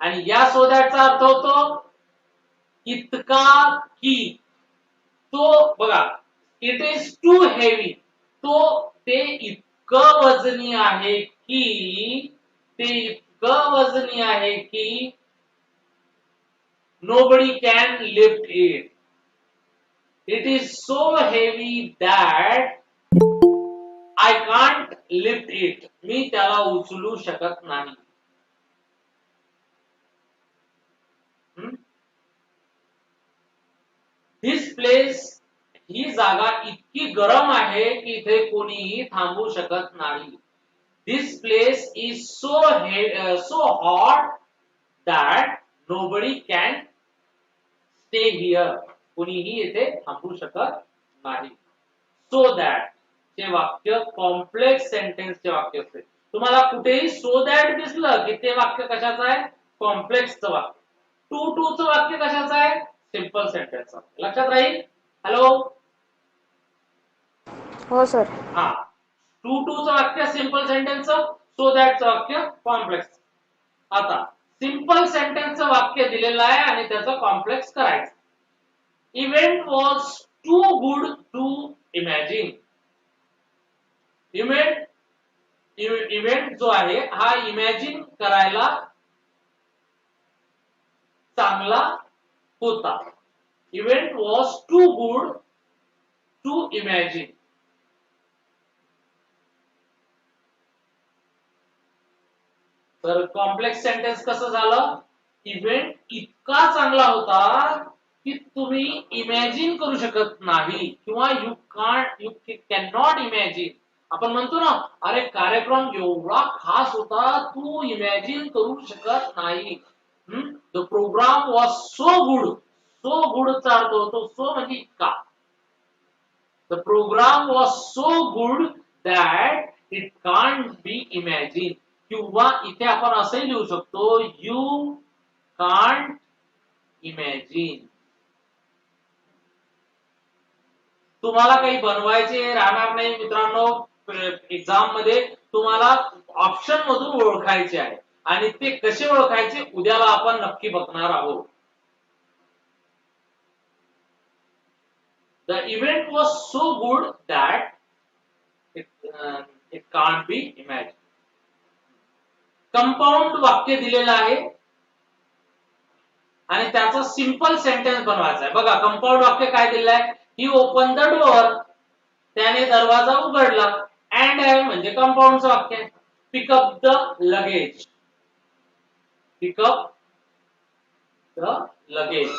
आणि या सो दॅटचा अर्थ होतो इतका की. तो बघा, इट इज टू हेवी. तो ते इतकं वजनी आहे की nobody can lift it. It is so heavy that I can't lift it. मी त्याला उचलू शकत नाही. This place, ही जागा इतकी गरम आहे की इथे कोणीही थांबू शकत नाही. This place is so hot that nobody can stay here. कोणीही इथे थांबू शकत नाही. So that चे वाक्य कॉम्प्लेक्स सेंटेन्सचे वाक्य असते. तुम्हाला कुठेही so that दिसलं की ते वाक्य कशाचं आहे? कॉम्प्लेक्सचं वाक्य. to चं वाक्य कशाचं आहे? Simple sentence. लक्षात राहील? हॅलो, हो सर. हा, to चं वाक्य सिंपल सेंटेन्सचं, so that चं वाक्य कॉम्प्लेक्स. आता सिंपल सेंटेन्सचं वाक्य दिलेलं आहे आणि त्याचं कॉम्प्लेक्स करायचं. Event was too good to imagine. Event जो आहे हा इमॅजिन करायला चांगला होता. Event was too good to imagine. तर कॉम्प्लेक्स सेंटेन्स कसं झालं? इव्हेंट इतका चांगला होता की तुम्ही इमॅजिन करू शकत नाही किंवा यू कॅन नॉट इमॅजिन. आपण म्हणतो ना, अरे कार्यक्रम एवढा खास होता तू इमॅजिन करू शकत नाही. The programme was so good. So गुडचा अर्थ होतो सो म्हणजे इतका. The programme was so good that it can't be imagine. किंवा इथे आपण असंही लिहू शकतो, यू कांट इमॅजिन. तुम्हाला काही बनवायचे राहणार नाही मित्रांनो. एक्झाम मध्ये तुम्हाला ऑप्शन मधून ओळखायचे आहे आणि ते कसे ओळखायचे उद्याला आपण नक्की बघणार आहोत. The event was so good that it can't be imagine. Compound वाक्य दिलेलं आहे आणि त्याचा सिंपल सेंटेन्स बनवायचा आहे. बघा कंपाऊंड वाक्य काय दिलेलं आहे? ही ओपन द डोअर. त्याने दरवाजा उघडला. अँड आहे म्हणजे कंपाऊंडचं वाक्य आहे. Pickup the luggage. Pickup the luggage.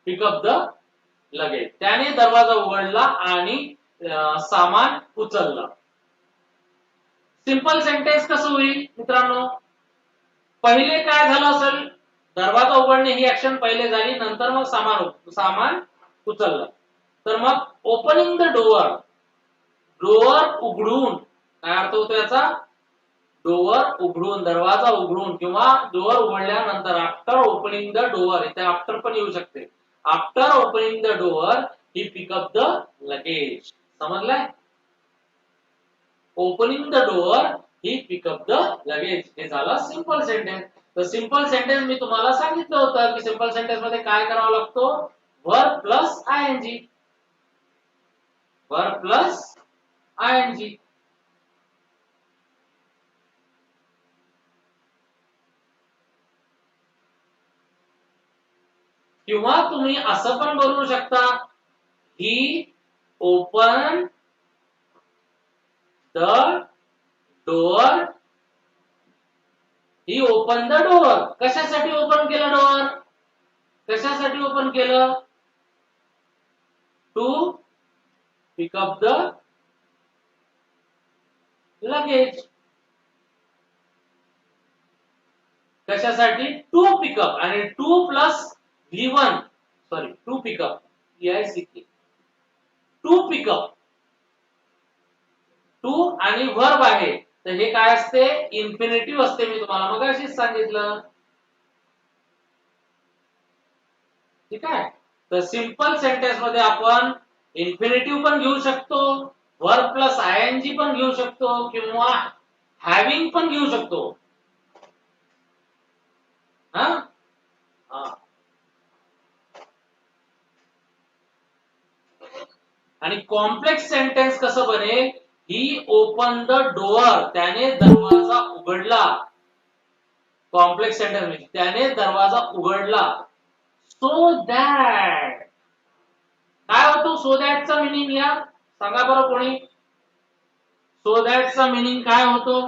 Pickup the luggage. त्याने दरवाजा उघडला आणि सामान उचललं. सिंपल सेंटेन्स कसं होईल मित्रांनो? पहिले काय झालं असेल? दरवाजा उघडणे ही ऍक्शन पहिले झाली, नंतर मग सामान उचललं. तर मग ओपनिंग द डोअर. डोअर उघडून काय अर्थ होतो याचा? डोअर उघडून, दरवाजा उघडून किंवा डोअर उघडल्यानंतर आफ्टर ओपनिंग द डोअर. इथे आफ्टर पण येऊ शकते. After opening the door he pick up the luggage. समजलंय? Opening the door he pick up the luggage. हे झालं सिंपल सेंटेन्स. तर सिंपल सेंटेन्स मी तुम्हाला सांगितलं होतं की सिंपल सेंटेन्स मध्ये काय करावा लागतो? Verb plus ING. Verb plus ING. किंवा तुम्ही असं पण बनवू शकता, he open the door. He open the door. कशासाठी ओपन केलं डोअर? कशासाठी ओपन केलं? To pick up the luggage. कशासाठी? To pick up. आणि to plus V1, sorry to pick up, EICK. To pick up. To आणि वर्ब आहे तर हे काय असते? इन्फिनिटिव्ह असते. मी तुम्हाला मगाशीच सांगितलं. ठीक आहे. तर सिंपल सेंटेन्स मध्ये आपण इन्फिनिटिव्ह पण घेऊ शकतो, वर्ब प्लस आयएनजी पण घेऊ शकतो किंवा हॅविंग पण घेऊ शकतो. हा, आणि कॉम्प्लेक्स सेंटेन्स कसं बनेल, ही ओपन द डोअर, त्याने दरवाजा उघडला. कॉम्प्लेक्स सेंटेन्स म्हणजे त्याने दरवाजा उघडला. सो दॅट, काय होतो सो दॅटचा मिनिंग या सांगा बरं कोणी. सो दॅटचा मिनिंग काय होतो.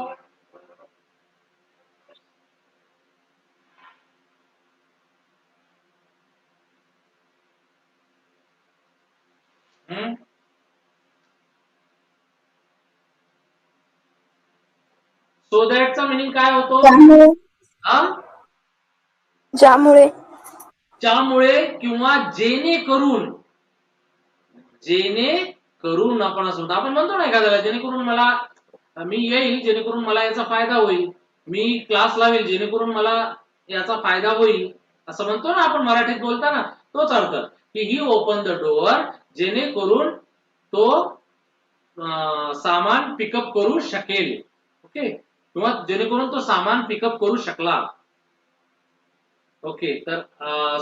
सो दॅटचा मिनिंग काय होतो. ज्यामुळे हा, ज्यामुळे ज्यामुळे किंवा जेणेकरून. जेणेकरून आपण असं म्हणतो, आपण म्हणतो ना एखाद्याला जेणेकरून मला, मी येईल जेणेकरून मला याचा फायदा होईल, मी क्लास लावेल जेणेकरून मला याचा फायदा होईल, असं म्हणतो ना आपण मराठीत बोलताना. तोच अर्थ की ही ओपन द डोअर, जेणेकरून तो सामान पिकअप करू शकेल. ओके, किंवा जेणेकरून तो सामान पिकअप करू शकला. ओके, तर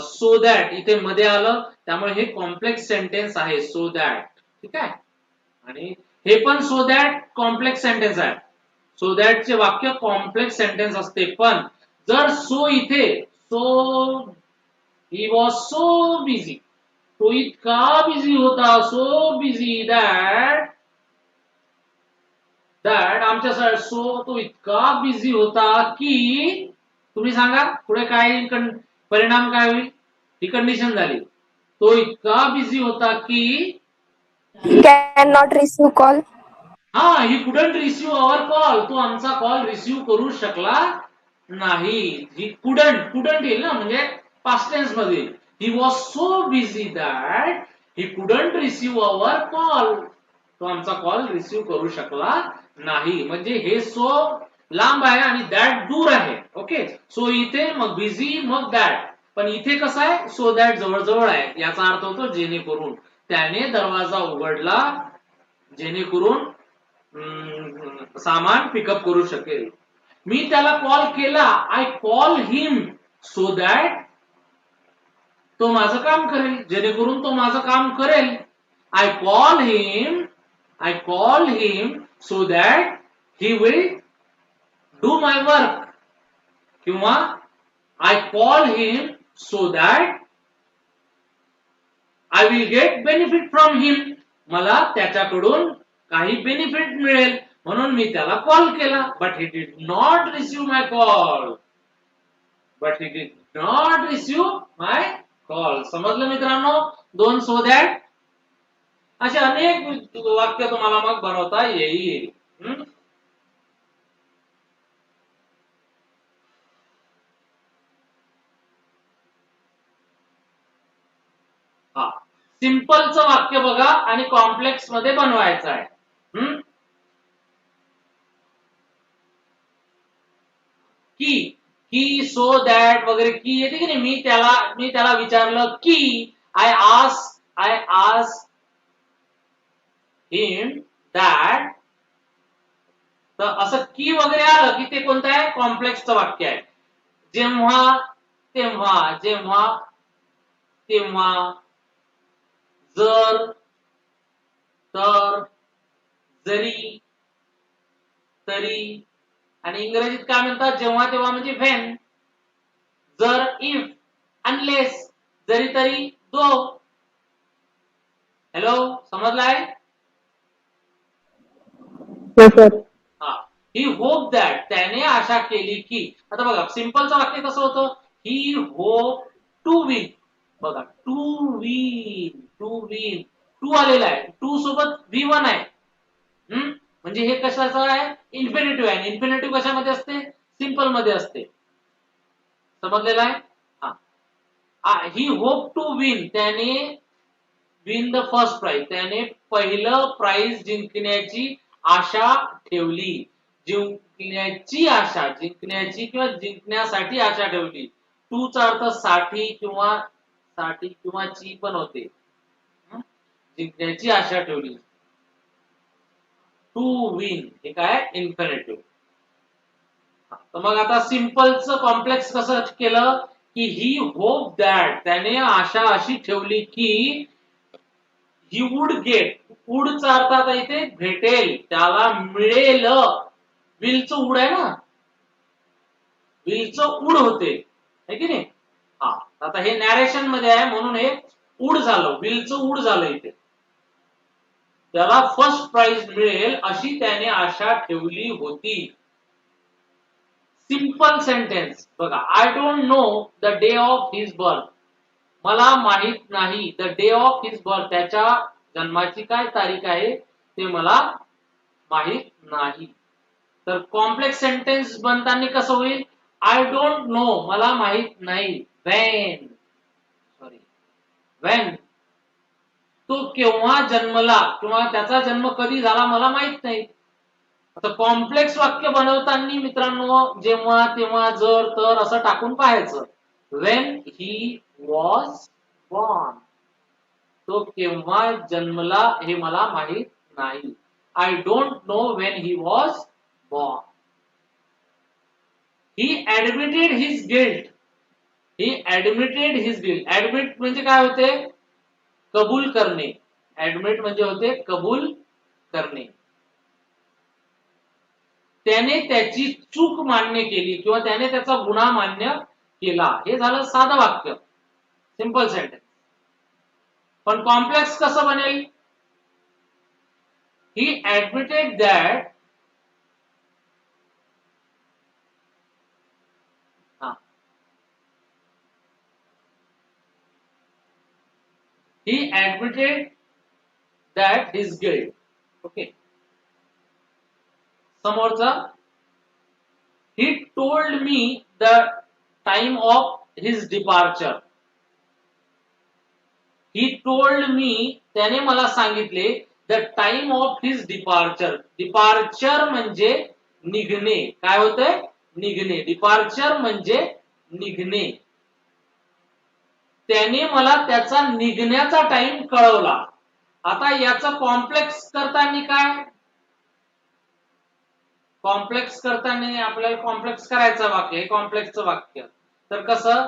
सो दॅट इथे मध्ये आलं, त्यामुळे हे कॉम्प्लेक्स सेंटेन्स आहे. सो दॅट, ठीक आहे. आणि हे पण सो दॅट कॉम्प्लेक्स सेंटेन्स आहे. सो दॅटचे वाक्य कॉम्प्लेक्स सेंटेन्स असते. पण जर सो इथे, so he was so busy, तो इतका बिझी होता, सो बिझी दॅट, आमच्या सो तो इतका बिझी होता की, तुम्ही सांगा पुढे काय परिणाम काय होईल. ही कंडिशन झाली. तो इतका बिझी होता की कॅन नॉट रिसीव्ह कॉल. हा, he couldn't receive our call, तो आमचा कॉल रिसीव्ह करू शकला नाही. ही कुडंट येईल ना, म्हणजे पास्ट टेन्स मध्ये. He was so busy that he couldn't receive our call, तो आमचा कॉल रिसीव्ह करू शकला नाही. म्हणजे हे सो लांब आहे आणि दॅट दूर आहे. ओके, सो इथे मग बिझी मग दॅट, पण इथे कसं आहे, सो दॅट जवळ आहे. याचा अर्थ होतो जेणेकरून त्याने दरवाजा उघडला, जेणेकरून सामान पिकअप करू शकेल. मी त्याला कॉल केला, I call him so that तो माझं काम करेल, जेणेकरून तो माझं काम करेल. I call him so that he will do my work, किंवा I call him so that I will get benefit from him, मला त्याच्याकडून काही बेनिफिट मिळेल म्हणून मी त्याला कॉल केला. But he did not receive my call. समजलं मित्रांनो. दोन सो दॅट असे अनेक वाक्य तुम्हाला मग बनवता येईल. हा, सिंपलचं वाक्य बघा आणि कॉम्प्लेक्स मध्ये बनवायचं आहे. की सो दॅट वगैरे की येते की नाही. मी त्याला विचारलं की, आय आस्क हिम दॅट, तर असं की वगैरे आलं की ते कोणतं आहे, कॉम्प्लेक्सचं वाक्य आहे. जेव्हा, तेव्हा, जर, तर, जरी, तरी, आणि इंग्रजीत काय म्हणतात जेव्हा तेव्हा म्हणजे व्हेन, जर, इफ, अनलेस, जरी, तरी, दो. हॅलो, समजलाय. हा, ही होप दॅट, त्याने आशा केली की. आता बघा सिंपलचं वाक्य कसं होतं, ही होप टू विन. बघा टू विन, टू आलेला आहे, टू सोबत V1 आहे. म्हणजे हे कशाचं आहे, इन्फिनिटिव्ह आहे. इन्फिनिटिव्ह कशामध्ये असते, सिंपल मध्ये असते. समजलेलं आहे. हा, ही होप टू विन, त्याने विन द फर्स्ट प्राइज, त्याने पहिलं प्राइज जिंकण्याची आशा ठेवली. जिंकण्याची आशा, जिंकण्याची किंवा जिंकण्यासाठी आशा ठेवली. टू चा अर्थ साठी किंवा ची पण होते. जिंकण्याची आशा ठेवली. टू विन हे काय, इन्फिनिटिव्ह. तर मग आता सिंपलचं कॉम्प्लेक्स कसं केलं की, ही होप दॅट, त्याने आशा अशी ठेवली की ही वुड गेट, उडचा अर्थ आता इथे भेटेल, त्याला मिळेल. विलचं उड आहे ना, विलचं उड होते है की नाही. हा, आता हे नॅरेशन मध्ये आहे म्हणून हे उड झालं, विलचं उड झालं इथे. त्याला फर्स्ट प्राइज मिळेल अशी त्याने आशा ठेवली होती. सिंपल सेंटेन्स बघा. I don't know the day of his birth. मला माहित नाही the day of his birth, त्याच्या जन्माची काय तारीख आहे ते मला माहित नाही. तर कॉम्प्लेक्स सेंटेन्स बनताना कसं होईल? आय डोंट नो, मला माहित नाही. व्हेन तो केव्हा जन्मला किंवा त्याचा जन्म कधी झाला मला माहित नाही. आता कॉम्प्लेक्स वाक्य बनवताना मित्रांनो जेव्हा तेव्हा जर तर असं टाकून पाहायचं. व्हेन ही वॉज बॉर्न, तो केव्हा जन्मला हे मला माहित नाही. I don't know when he was born. He admitted his guilt. He admitted his guilt. Admit म्हणजे काय होते? कबूल करणे. ऍडमिट म्हणजे होते कबूल करणे. त्याने त्याची चूक मान्य केली किंवा त्याने त्याचा गुन्हा मान्य केला. हे झालं साधं वाक्य, सिंपल सेंटेन्स. पण कॉम्प्लेक्स कसं बनेल? He admitted that, he admitted that his guilt. Okay. समोरचा, he told me the time of his departure. He told me, त्याने मला सांगितले the time of his departure. Departure म्हणजे निघणे. काय होतंय? निघणे. डिपार्चर म्हणजे निघणे. त्याने मला त्याचा निघण्याचा टाइम कळवला. आता याचं कॉम्प्लेक्स करताना काय? कॉम्प्लेक्स करताना आपल्याला कॉम्प्लेक्स करायचं वाक्य, हे कॉम्प्लेक्सचं वाक्य. तर कसं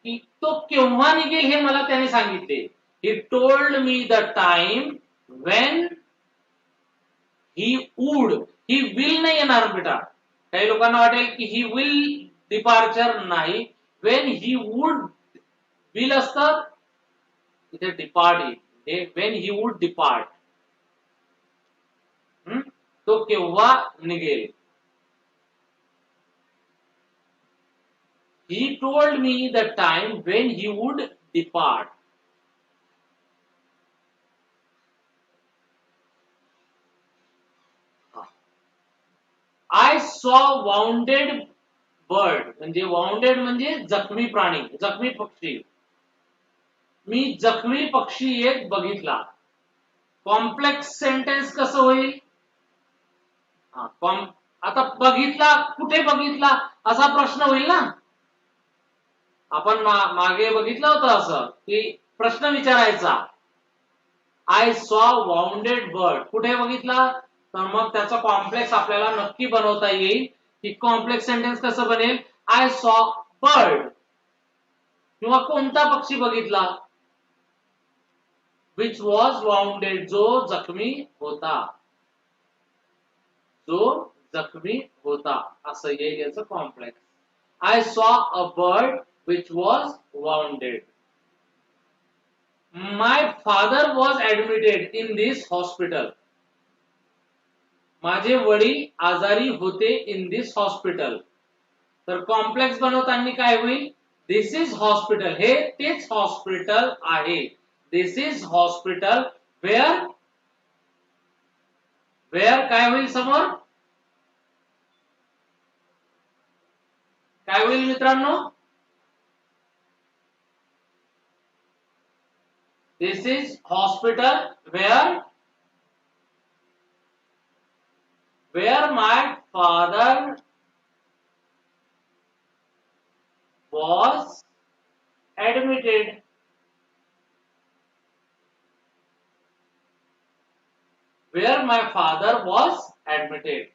की तो केव्हा निघेल हे मला त्याने सांगितले. He told me the time when he would. He will नाही येणार बेटा. काही लोकांना वाटेल की ही विल डिपार्चर नाही. व्हेन ही वुड विल असतं इथे डिपार्ट येईल. व्हेन ही वुड डिपार्ट, तो केव्हा निघेल. He told me the time when he would depart. I saw wounded bird. म्हणजे wounded म्हणजे जखमी प्राणी, जखमी पक्षी. मी जखमी पक्षी एक बघितला. कॉम्प्लेक्स सेंटेन्स कसं होईल? आता बघितला, कुठे बघितला असा प्रश्न होईल ना. आपण मागे बघितलं होतं असं की प्रश्न विचारायचा. I saw bounded bird. कुठे बघितला? तर मग त्याचा कॉम्प्लेक्स आपल्याला नक्की बनवता येईल. की कॉम्प्लेक्स सेंटेन्स कसं बनेल? I saw bird. किंवा कोणता पक्षी बघितला? विच वॉज वाउंडेड, जो जखमी होता. जो जखमी होता असं येईल याचं complex. I saw a bird which was wounded. My father was admitted in this hospital. माझे वडील आजारी होते in this hospital. तर कॉम्प्लेक्स बनवताना काय होईल? This is hospital. हे तेच हॉस्पिटल आहे. दिस इज हॉस्पिटल वेअर, वेअर काय होईल समोर? काय होईल मित्रांनो? This is hospital where my father was admitted. Where my father was admitted.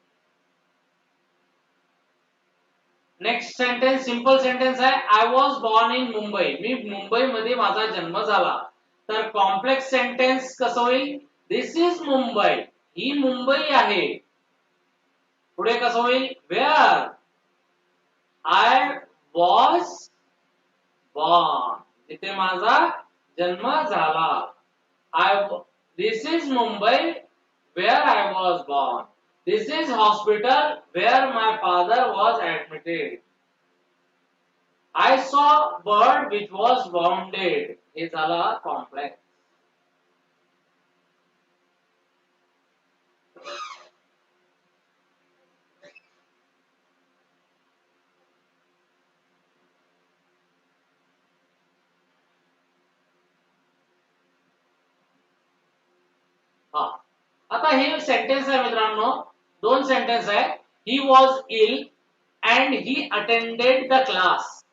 Next sentence simple sentence आहे. I was born in Mumbai. मी मुंबई मध्ये माझा जन्म झाला. तर कॉम्प्लेक्स सेंटेन्स कसं होईल? दिस इज मुंबई, ही मुंबई आहे. पुढे कसं होईल? वेअर आय वॉज बॉर्न, तिथे माझा जन्म झाला. This is Mumbai where I was born. This is hospital where my father was admitted. I saw bird which was bounded. हे झाला कॉम्प्लेक्स. आता हे सेंटेन्स आहे मित्रांनो, दोन सेंटेन्स आहे. He was ill and he attended the class.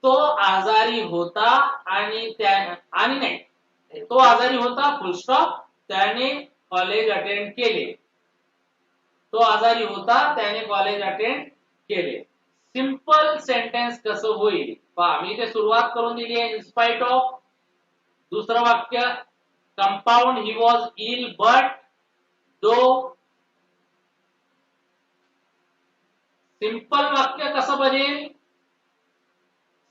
तो आजारी होता आणि नाही, तो आजारी होता फुल स्टॉप, त्याने कॉलेज अटेंड केले. तो आजारी होता त्याने कॉलेज अटेंड केले. सिंपल सेंटेन्स कसं होईल पहा, मी इथे सुरुवात करून दिली आहे. इन्स्पाइट ऑफ, दुसरं वाक्य compound he was ill but though. Simple वाक्य कसं बनेल?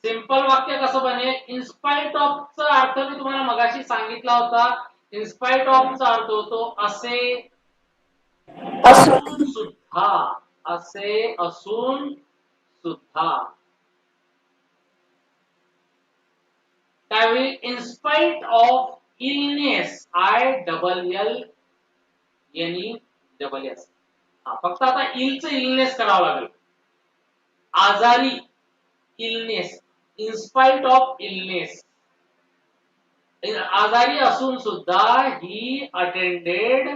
सिंपल वाक्य कसं बनेल? इन्स्पाइट ऑफ चा अर्थ मी तुम्हाला मगाशी सांगितला होता. इन्स्पाइट ऑफ चा अर्थ होतो असे असून सुद्धा, असे असून सुद्धा. त्यावेळी इन्स्पाइट ऑफ इलनेस, ILLNESS. फक्त आता इलचं इलनेस करावं लागेल. आजारी, इलनेस, इन्स्पाइट ऑफ इलनेस. आजारी असून सुद्धा ही अटेंडेड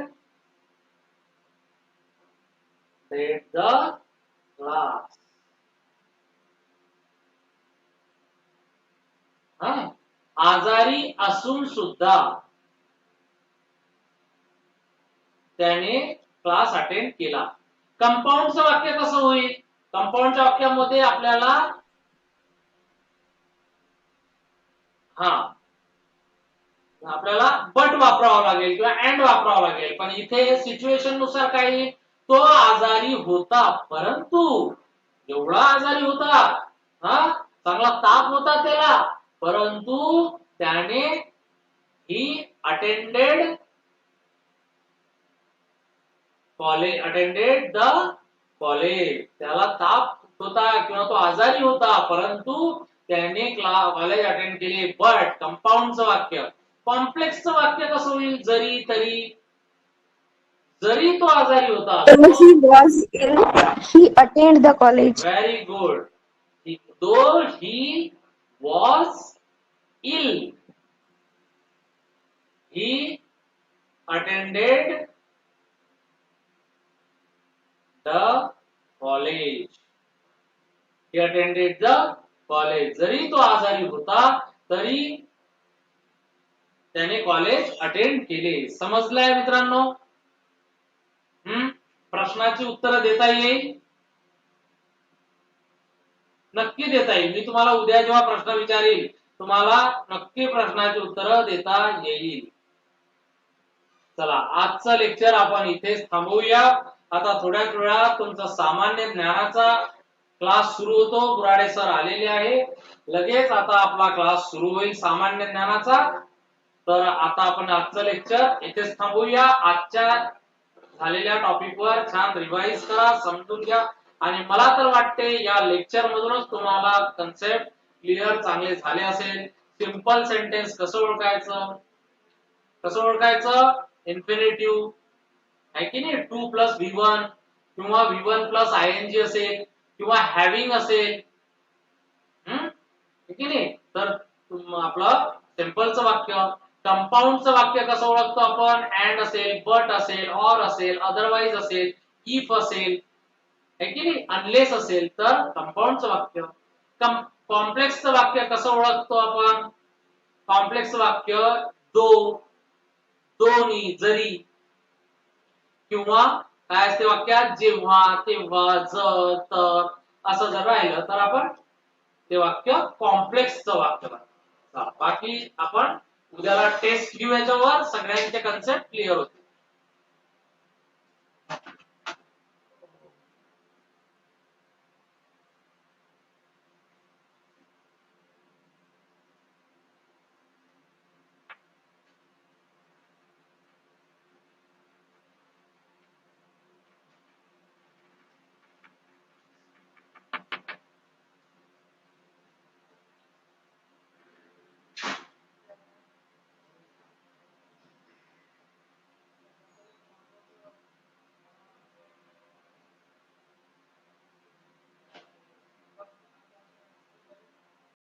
द क्लास. आजारी असून सुद्धा त्याने क्लास अटेंड केला. कंपाऊंडचं वाक्य कसं होईल? कंपाऊंडच्या वाक्यामध्ये आपल्याला बट वापरावं लागेल किंवा अँड वापरावं लागेल. पण इथे सिच्युएशन नुसार काही, तो आजारी होता परंतु, एवढा आजारी होता, चांगला ताप होता त्याला, परंतु त्याने ही अटेंडेड द कॉलेज. त्याला ताप होता किंवा तो आजारी होता परंतु त्याने कॉलेज अटेंड केले. बट कंपाऊंडचं वाक्य. कॉम्प्लेक्सचं वाक्य कसं होईल? जरी तरी, जरी तो आजारी होता. He was ill. He attended the college. Very good. Though he was ill, he attended the college. He attended the college. जरी तो आजारी होता तरी त्याने कॉलेज अटेंड केले. समजलंय मित्रांनो? प्रश्नाची उत्तरं देता येईल? नक्की देता येईल. मी तुम्हाला उद्या जेव्हा प्रश्न विचारील तुम्हाला नक्की प्रश्नाची उत्तरं देता येईल. चला, आजचं लेक्चर आपण इथेच थांबवूया. आता थोड्याच वेळात तुमचा सामान्य ज्ञानाचा क्लास सुरू होतो. बुराडे सर आलेले आहे. लगेच आता आपला क्लास सुरू होईल सामान्य ज्ञानाचा. तर आता आपण आजचं लेक्चर इथेच थांबवूया. आजच्या झालेल्या टॉपिकवर छान रिवाइज करा, समजून घ्या. आणि मला तर वाटते या लेक्चर मधूनच तुम्हाला कन्सेप्ट क्लिअर चांगले झाले असेल. सिंपल सेंटेन्स कसं ओळखायचं, इन्फिनिटिव्ह आहे की नाही, 2 + V1 किंवा V1 + ING असेल किंवा हॅव्हिंग असेल, की नाही. तर आपलं सिंपलचं वाक्य. कंपाऊंडचं वाक्य कसं ओळखतो आपण? अँड असेल, बट असेल, ऑर असेल, अदरवाइज असेल, इफ असेल, है की नाही, अनलेस असेल तर कंपाऊंडचं वाक्य. कॉम्प्लेक्सचं वाक्य कसं ओळखतो आपण? कॉम्प्लेक्स वाक्य दोन्ही, जरी किंवा काय असते वाक्यात? जेव्हा, तेव्हा, जर, तर असं जर राहिलं तर आपण ते वाक्य कॉम्प्लेक्सचं वाक्य. बाकी आपण उद्याला टेस्ट घेऊ याच्यावर, सगळ्यांचे कन्सेप्ट क्लिअर होते.